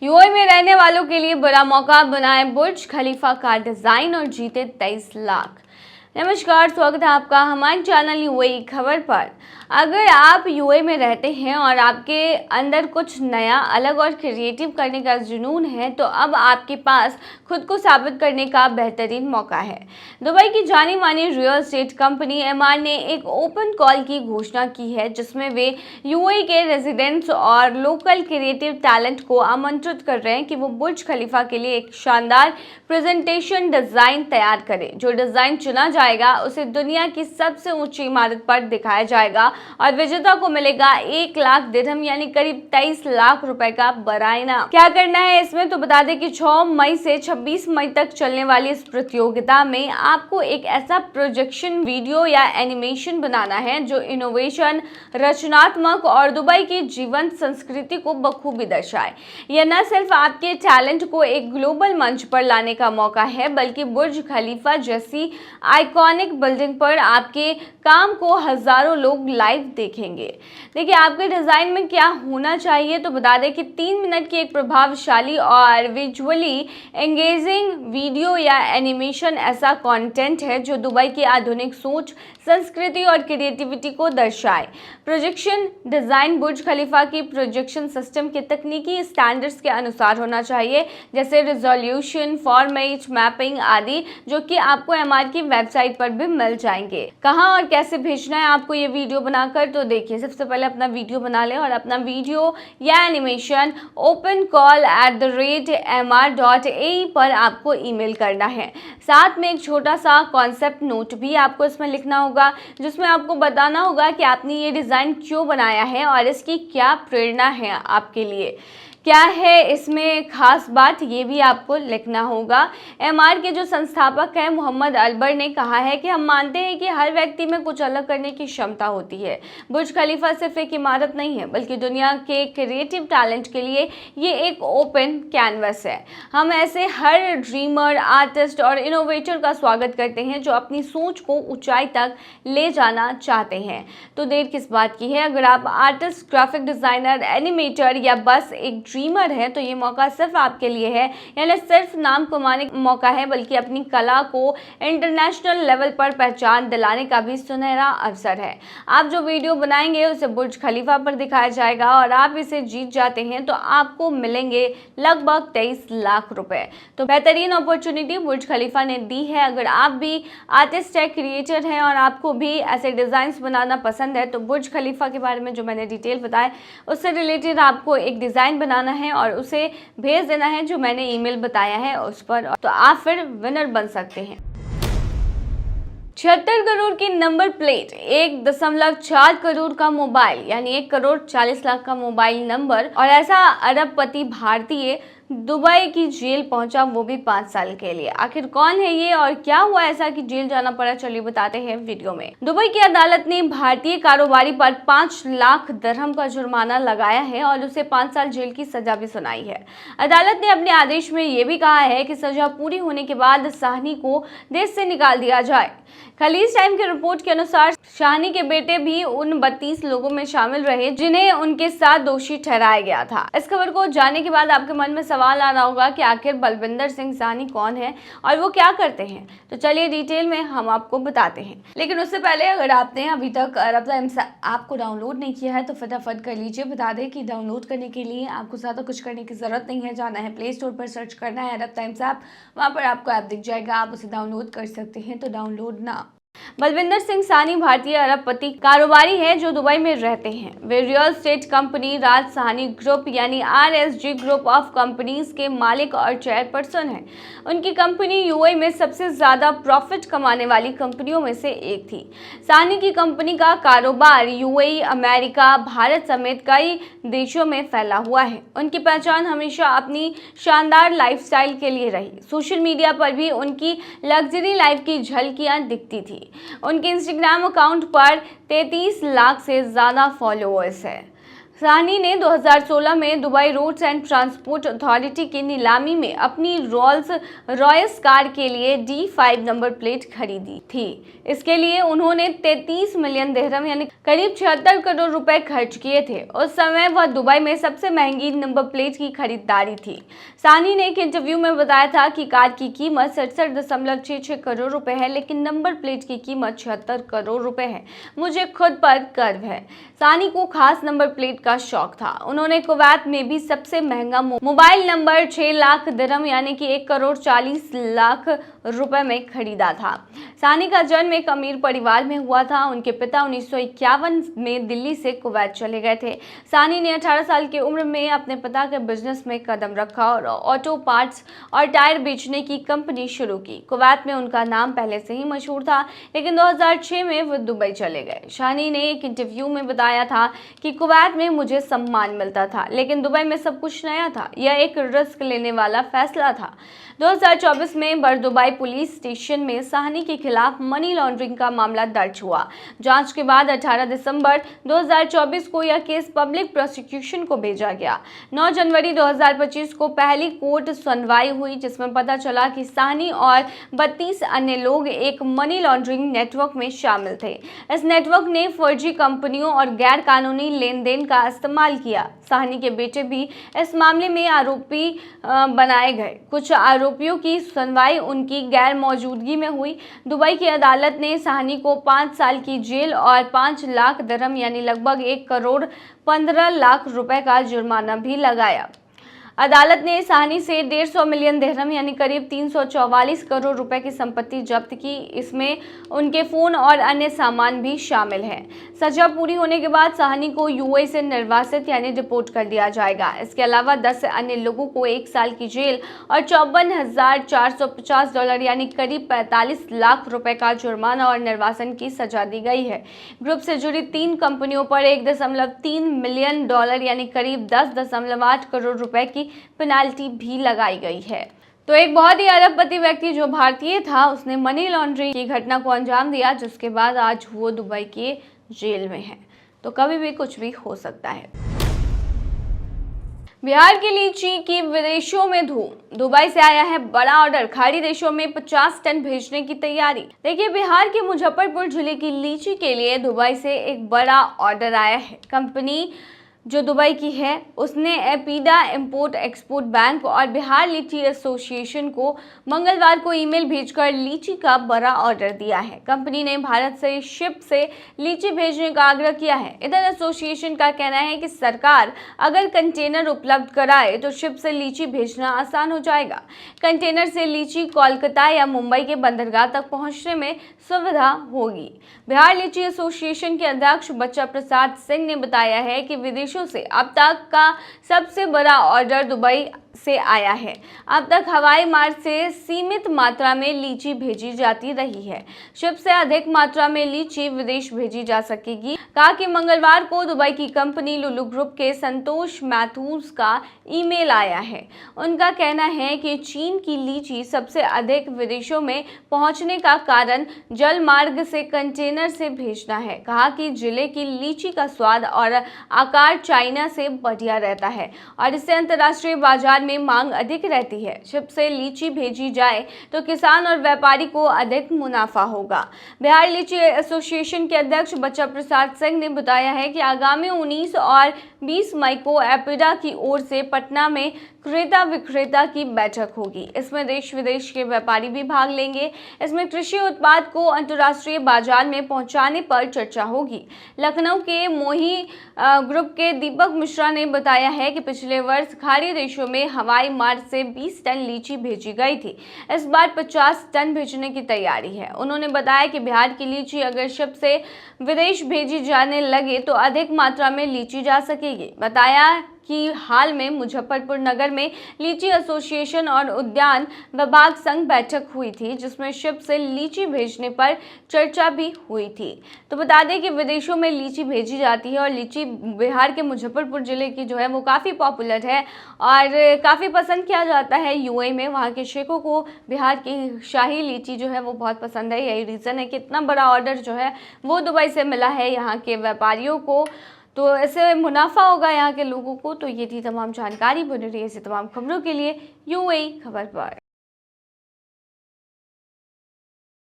UAE में रहने वालों के लिए बड़ा मौका, बनाए बुर्ज खलीफा का डिजाइन और जीते 23 लाख। नमस्कार, स्वागत है आपका हमारे चैनल यूएई खबर पर। अगर आप यूएई में रहते हैं और आपके अंदर कुछ नया, अलग और क्रिएटिव करने का जुनून है, तो अब आपके पास खुद को साबित करने का बेहतरीन मौका है। दुबई की जानी मानी रियल एस्टेट कंपनी एमआर ने एक ओपन कॉल की घोषणा की है, जिसमें वे यूएई के रेजिडेंट्स और लोकल क्रिएटिव टैलेंट को आमंत्रित कर रहे हैं कि वो बुर्ज खलीफा के लिए एक शानदार प्रेजेंटेशन डिजाइन तैयार करें। जो डिजाइन चुना जाएगा उसे दुनिया की सबसे ऊंची इमारत पर दिखाया जाएगा और विजेता को मिलेगा 1 लाख दिरहम यानी करीब 23 लाख रुपए का बड़ा इनाम। क्या करना है इसमें, तो बता दें कि 6 मई से 26 मई तक चलने वाली इस प्रतियोगिता में आपको एक ऐसा प्रोजेक्शन वीडियो या एनिमेशन बनाना है जो इनोवेशन, रचनात्मक और दुबई की जीवंत संस्कृति को बखूबी दर्शाए। यह न सिर्फ आपके टैलेंट को एक ग्लोबल मंच पर लाने का मौका है, बल्कि बुर्ज खलीफा जैसी आइकॉनिक बिल्डिंग पर आपके काम को हजारों लोग लाइव देखेंगे। देखिए, आपके डिजाइन में क्या होना चाहिए, तो बता दें कि 3 मिनट की एक प्रभावशाली और विजुअली एंगेजिंग वीडियो या एनिमेशन ऐसा कंटेंट है जो दुबई की आधुनिक सोच, संस्कृति और क्रिएटिविटी को दर्शाए। प्रोजेक्शन डिजाइन बुर्ज खलीफा की प्रोजेक्शन सिस्टम के तकनीकी स्टैंडर्ड्स के अनुसार होना चाहिए, जैसे रिजोल्यूशन, फॉर्मेट, मैपिंग आदि, जो कि आपको एमआर की वेबसाइट पर भी मिल जाएंगे। कहां और कैसे भेजना है आपको ये वीडियो बनाकर, तो देखिए, सबसे पहले अपना वीडियो बना लें और अपना वीडियो या एनिमेशन opencall@mr.ae पर आपको ईमेल करना है। साथ में एक छोटा सा कॉन्सेप्ट नोट भी आपको इसमें लिखना होगा, जिसमें आपको बताना होगा कि आपने ये डिज़ाइन क्यों बनाया है और इसकी क्या प्रेरणा है, आपके लिए क्या है इसमें खास बात, ये भी आपको लिखना होगा। एमआर के जो संस्थापक हैं मोहम्मद अलबर ने कहा है कि हम मानते हैं कि हर व्यक्ति में कुछ अलग करने की क्षमता होती है। बुर्ज खलीफा सिर्फ एक इमारत नहीं है, बल्कि दुनिया के क्रिएटिव टैलेंट के लिए ये एक ओपन कैनवस है। हम ऐसे हर ड्रीमर, आर्टिस्ट और इनोवेटर का स्वागत करते हैं जो अपनी सोच को ऊंचाई तक ले जाना चाहते हैं। तो देर किस बात की है, अगर आप आर्टिस्ट, ग्राफिक डिजाइनर, एनिमेटर या बस एक ड्रीमर है, तो ये मौका सिर्फ आपके लिए है। यानी सिर्फ नाम कमाने का मौका है, बल्कि अपनी कला को इंटरनेशनल लेवल पर पहचान दिलाने का भी सुनहरा अवसर है। आप जो वीडियो बनाएंगे उसे बुर्ज खलीफा पर दिखाया जाएगा और आप इसे जीत जाते हैं तो आपको मिलेंगे लगभग 23 लाख रुपए। तो बेहतरीन अपॉर्चुनिटी बुर्ज खलीफा ने दी है। अगर आप भी आर्टिस्ट है, क्रिएटर हैं और आपको भी ऐसे डिजाइन्स बनाना पसंद है, तो बुर्ज खलीफा के बारे में जो मैंने डिटेल बताया उससे रिलेटेड आपको एक डिजाइन बनाना है और उसे भेज देना है जो मैंने ईमेल बताया है उस पर, तो आप फिर विनर बन सकते हैं। 76 करोड़ की नंबर प्लेट, 1.4 करोड़ का मोबाइल यानी 1 करोड़ 40 लाख का मोबाइल नंबर, और ऐसा अरबपति भारतीय दुबई की जेल पहुंचा, वो भी 5 साल के लिए। आखिर कौन है ये और क्या हुआ ऐसा कि जेल जाना पड़ा, चलिए बताते हैं वीडियो में। दुबई की अदालत ने भारतीय कारोबारी पर 5 लाख दिरहम का जुर्माना लगाया है और उसे 5 साल जेल की सजा भी सुनाई है। अदालत ने अपने आदेश में ये भी कहा है कि सजा पूरी होने के बाद साहनी को देश से निकाल दिया जाए। खलीज टाइम की रिपोर्ट के अनुसार शाहनी के बेटे भी उन 32 लोगों में शामिल रहे जिन्हें उनके साथ दोषी ठहराया गया था। इस खबर को जानने के बाद आपके मन में सवाल आ रहा होगा कि आखिर बलविंदर सिंह साहनी कौन है और वो क्या करते हैं, तो चलिए डिटेल में हम आपको बताते हैं। लेकिन उससे पहले अगर आपने अभी तक अरब टाइम्स ऐप को डाउनलोड नहीं किया है तो फटाफट कर लीजिए। बता दें कि डाउनलोड करने के लिए आपको ज़्यादा कुछ करने की जरूरत नहीं है। जाना है प्ले स्टोर पर, सर्च करना है अरब टाइम्स ऐप, वहाँ पर आपको ऐप दिख जाएगा, आप उसे डाउनलोड कर सकते हैं। तो डाउनलोड ना। बलविंदर सिंह साहनी भारतीय अरबपति कारोबारी हैं जो दुबई में रहते हैं। वे रियल एस्टेट कंपनी राज साहनी ग्रुप यानी RSG ग्रुप ऑफ कंपनीज के मालिक और चेयरपर्सन हैं। उनकी कंपनी यूएई में सबसे ज्यादा प्रॉफिट कमाने वाली कंपनियों में से एक थी। साहनी की कंपनी का कारोबार यूएई, अमेरिका, भारत समेत कई देशों में फैला हुआ है। उनकी पहचान हमेशा अपनी शानदार लाइफस्टाइल के लिए रही। सोशल मीडिया पर भी उनकी लग्जरी लाइफ की झलकियां दिखती थी। उनके इंस्टाग्राम अकाउंट पर 33 लाख से ज़्यादा फॉलोअर्स है। साहनी ने 2016 में Dubai roads and transport authority की नीलामी में अपनी रोल्स रॉयस कार के लिए D5 नंबर प्लेट खरीदी थी। इसके लिए उन्होंने 33 मिलियन दिरहम यानी करीब 76 करोड़ रुपए खर्च किए थे। उस समय वह दुबई में सबसे महंगी नंबर प्लेट की खरीदारी थी। साहनी ने एक इंटरव्यू में बताया था कि कार की कीमत 67.66 करोड़ रुपए है, लेकिन नंबर प्लेट की कीमत 76 करोड़ रुपए है। मुझे खुद पर गर्व है। साहनी को खास नंबर प्लेट का शौक था। उन्होंने कुवैत में भी सबसे महंगा मोबाइल नंबर 6 लाख दिरहम यानी कि 1 करोड़ 40 लाख रुपए में खरीदा था। साहनी का जन्म एक अमीर परिवार में हुआ था। उनके पिता 1951 में दिल्ली से कुवैत चले गए थे। साहनी ने 18 साल की उम्र में अपने पिता के बिजनेस में कदम रखा और ऑटो पार्ट्स और टायर बेचने की कंपनी शुरू की। कुवैत में उनका नाम पहले से ही मशहूर था, लेकिन 2006 में वो दुबई चले गए। साहनी ने एक इंटरव्यू में बताया था कि कुवैत में मुझे सम्मान मिलता था, लेकिन दुबई में सब कुछ नया था। यह एक रिस्क लेने वाला फैसला था। 2024 में बरदुबई पुलिस स्टेशन में साहनी के खिलाफ मनी लॉन्ड्रिंग का मामला दर्ज हुआ। जांच के बाद 18 दिसंबर 2024 को यह केस पब्लिक प्रोसिक्यूशन को भेजा गया। 9 जनवरी 2025 को पहली कोर्ट सुनवाई हुई, जिसमें पता चला कि साहनी और 32 अन्य लोग एक मनी लॉन्ड्रिंग नेटवर्क में शामिल थे। इस नेटवर्क ने फर्जी कंपनियों और गैर कानूनी लेन देन का इस्तेमाल किया। साहनी के बेटे भी इस मामले में आरोपी बनाए गए। कुछ आरोपियों की सुनवाई उनकी गैर मौजूदगी में हुई। दुबई की अदालत ने साहनी को 5 साल की जेल और 5 लाख दिरहम यानी लगभग 1 करोड़ 15 लाख रुपए का जुर्माना भी लगाया। अदालत ने साहनी से 150 मिलियन दिरहम यानी करीब 344 करोड़ रुपए की संपत्ति जब्त की। इसमें उनके फोन और अन्य सामान भी शामिल हैं। सजा पूरी होने के बाद साहनी को यूएई से निर्वासित यानी डिपोर्ट कर दिया जाएगा। इसके अलावा 10 अन्य लोगों को 1 साल की जेल और $54,450 यानी करीब 45 लाख रुपए का जुर्माना और निर्वासन की सजा दी गई है। ग्रुप से जुड़ी 3 कंपनियों पर $1.3 मिलियन यानी करीब 10.8 करोड़ रुपए की पेनाल्टी भी लगाई गई है। तो एक बहुत ही अरबपति व्यक्ति जो भारतीय था, उसने मनी लॉन्ड्रिंग की घटना को अंजाम दिया, जिसके बाद आज वो दुबई के जेल में है। तो कभी भी कुछ भी हो सकता है। बिहार की लीची की विदेशों में धूम। दुबई से आया है बड़ा ऑर्डर, खाड़ी देशों में 50 टन भेजने की तैयारी। देखिए, बिहार के मुजफ्फरपुर जिले की लीची के लिए दुबई से एक बड़ा ऑर्डर आया है। कंपनी जो दुबई की है, उसने एपीडा इंपोर्ट एक्सपोर्ट बैंक और बिहार लीची एसोसिएशन को मंगलवार को ईमेल भेजकर लीची का बड़ा ऑर्डर दिया है। कंपनी ने भारत से शिप से लीची भेजने का आग्रह किया है। इधर एसोसिएशन का कहना है कि सरकार अगर कंटेनर उपलब्ध कराए तो शिप से लीची भेजना आसान हो जाएगा। कंटेनर से लीची कोलकाता या मुंबई के बंदरगाह तक पहुंचने में सुविधा होगी। बिहार लीची एसोसिएशन के अध्यक्ष बच्चा प्रसाद सिंह ने बताया है कि विदेशों से अब तक का सबसे बड़ा ऑर्डर दुबई से आया है। अब तक हवाई मार्ग से सीमित मात्रा में लीची भेजी जाती रही है। शिप से अधिक मात्रा में लीची विदेश भेजी जा सकेगी। कहा कि मंगलवार को दुबई की कंपनी लुलु ग्रुप के संतोष मैथ्यूज का ईमेल आया है। उनका कहना है कि चीन की लीची सबसे अधिक विदेशों में पहुंचने का कारण जल मार्ग से कंटेनर से भेजना है। कहा कि जिले की लीची का स्वाद और आकार चाइना से बढ़िया रहता है और इससे अंतर्राष्ट्रीय बाजार में मांग अधिक रहती है। शिप से लीची भेजी जाए तो किसान और व्यापारी को अधिक मुनाफा होगा। बिहार लीची एसोसिएशन के अध्यक्ष बच्चा प्रसाद सिंह ने बताया है कि आगामी 19 और 20 मई को एपीडा की ओर से पटना में क्रेता विक्रेता की बैठक होगी। इसमें देश विदेश के व्यापारी भी भाग लेंगे। इसमें कृषि उत्पाद को अंतर्राष्ट्रीय बाजार में पहुंचाने पर चर्चा होगी। लखनऊ के मोही ग्रुप के दीपक मिश्रा ने बताया है कि पिछले वर्ष खाड़ी देशों में हवाई मार्ग से 20 टन लीची भेजी गई थी। इस बार 50 टन भेजने की तैयारी है। उन्होंने बताया कि बिहार की लीची अगर शिप से विदेश भेजी जाने लगे तो अधिक मात्रा में लीची जा सकेगी। बताया कि हाल में मुजफ्फरपुर नगर में लीची एसोसिएशन और उद्यान विभाग संघ बैठक हुई थी, जिसमें शिप से लीची भेजने पर चर्चा भी हुई थी। तो बता दें कि विदेशों में लीची भेजी जाती है और लीची बिहार के मुजफ्फरपुर जिले की जो है वो काफ़ी पॉपुलर है और काफ़ी पसंद किया जाता है यूएई में। वहाँ के शेखों को बिहार की शाही लीची जो है वो बहुत पसंद है। यही रीज़न है कि इतना बड़ा ऑर्डर जो है वो दुबई से मिला है यहाँ के व्यापारियों को। तो ऐसे मुनाफा होगा यहाँ के लोगों को। तो ये थी तमाम जानकारी, बने रही ऐसी तमाम खबरों के लिए यूएई खबर पर।